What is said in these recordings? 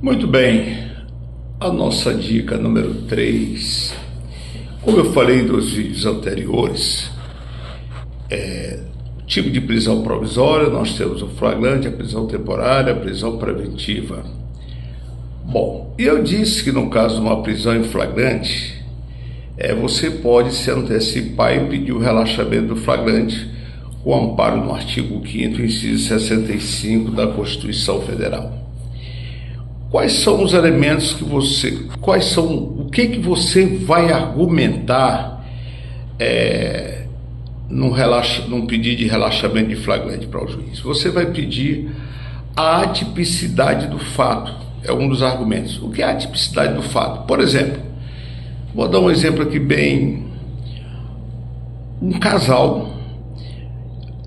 Muito bem, a nossa dica número 3, como eu falei nos vídeos anteriores, tipo de prisão provisória, nós temos o flagrante, a prisão temporária, a prisão preventiva. Bom, eu disse que no caso de uma prisão em flagrante, você pode se antecipar e pedir o relaxamento do flagrante com amparo no artigo 5º, inciso 65 da Constituição Federal. Quais são os elementos que o que você vai argumentar num pedido de relaxamento de flagrante para o juiz? Você vai pedir a atipicidade do fato, é um dos argumentos. O que é a atipicidade do fato? Por exemplo, vou dar um exemplo aqui um casal,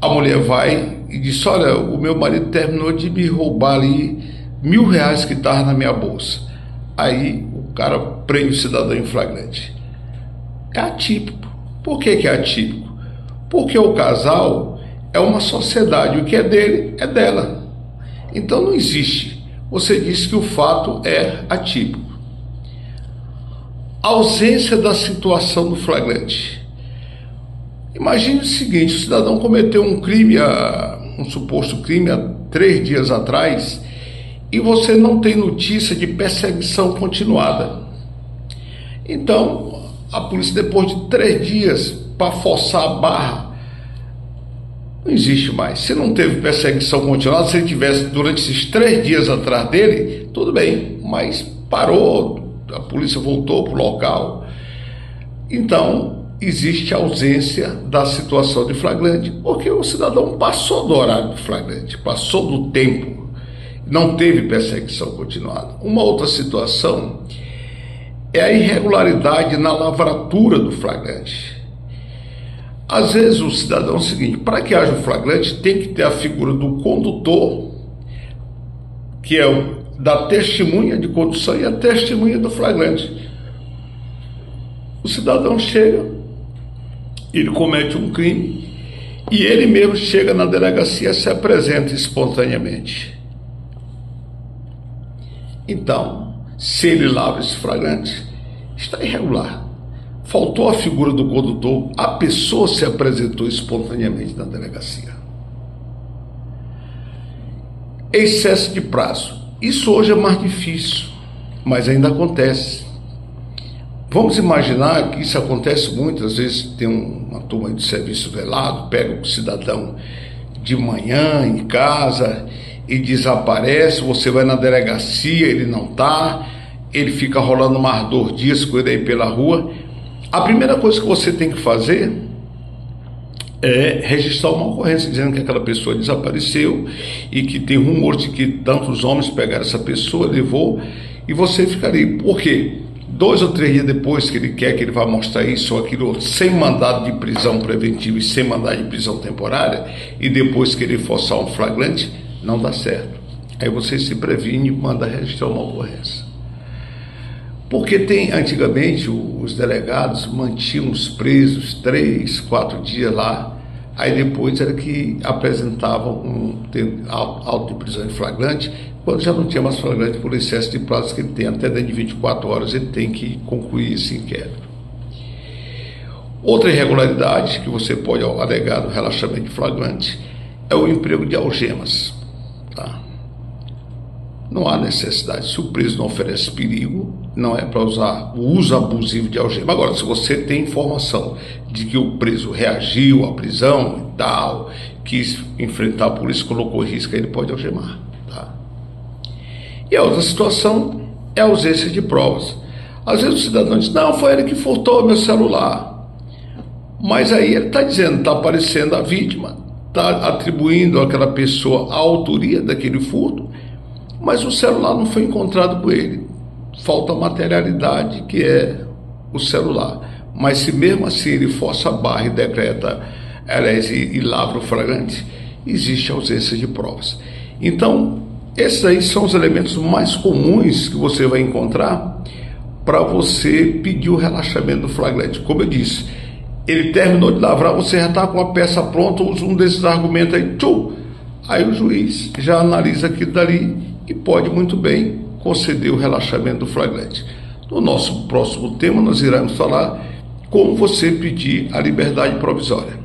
a mulher vai e diz: olha, o meu marido terminou de me roubar ali R$1.000 que estava na minha bolsa. Aí o cara prende o cidadão em flagrante. É atípico. Por que é atípico? Porque o casal é uma sociedade, o que é dele é dela. Então não existe. Você disse que o fato é atípico. A ausência da situação do flagrante. Imagine o seguinte: o cidadão cometeu um crime, um suposto crime há 3 dias atrás, e você não tem notícia de perseguição continuada. Então, a polícia, depois de 3 dias, para forçar a barra, não existe mais. Se não teve perseguição continuada, se ele tivesse durante esses 3 dias atrás dele, tudo bem, mas parou, a polícia voltou para o local. Então, existe a ausência da situação de flagrante, porque o cidadão passou do horário do flagrante, passou do tempo, não teve perseguição continuada. Uma outra situação é a irregularidade na lavratura do flagrante. Às vezes o cidadão é o seguinte: para que haja o flagrante tem que ter a figura do condutor, que é da testemunha de condução e a testemunha do flagrante. O cidadão chega, ele comete um crime e ele mesmo chega na delegacia, se apresenta espontaneamente. Então, se ele lavra esse flagrante, está irregular. Faltou a figura do condutor, a pessoa se apresentou espontaneamente na delegacia. Excesso de prazo. Isso hoje é mais difícil, mas ainda acontece. Vamos imaginar que isso acontece muitas vezes. Tem uma turma de serviço velado, pega o cidadão de manhã em casa e desaparece, você vai na delegacia, ele não está, ele fica rolando mais 2 dias com ele aí pela rua. A primeira coisa que você tem que fazer é registrar uma ocorrência dizendo que aquela pessoa desapareceu e que tem rumores de que tantos homens pegaram essa pessoa, levou, e você fica ali. Por quê? 2 ou 3 dias depois que ele quer que ele vá mostrar isso ou aquilo, sem mandado de prisão preventiva e sem mandado de prisão temporária, e depois que ele forçar um flagrante, não dá certo. Aí você se previne e manda registrar uma ocorrência. Porque antigamente os delegados mantinham os presos 3, 4 dias lá, aí depois era que apresentavam auto de prisão em flagrante, quando já não tinha mais flagrante por excesso de prazo que ele tem. Até dentro de 24 horas ele tem que concluir esse inquérito. Outra irregularidade que você pode alegar no relaxamento de flagrante é o emprego de algemas. Tá? Não há necessidade. Se o preso não oferece perigo, não é para usar o uso abusivo de algema. Agora, se você tem informação de que o preso reagiu à prisão e tal, quis enfrentar a polícia, colocou em risco, ele pode algemar. Tá? E a outra situação é a ausência de provas. Às vezes o cidadão diz: não, foi ele que furtou meu celular. Mas aí ele está dizendo, está aparecendo a vítima, está atribuindo àquela pessoa a autoria daquele furto, mas o celular não foi encontrado por ele. Falta materialidade, que é o celular. Mas se mesmo assim ele força a barra e decreta, e lavra o flagrante, existe ausência de provas. Então, esses aí são os elementos mais comuns que você vai encontrar para você pedir o relaxamento do flagrante. Como eu disse, ele terminou de lavrar, você já está com a peça pronta, usa um desses argumentos aí, aí o juiz já analisa aquilo dali e pode muito bem conceder o relaxamento do flagrante. No nosso próximo tema, nós iremos falar como você pedir a liberdade provisória.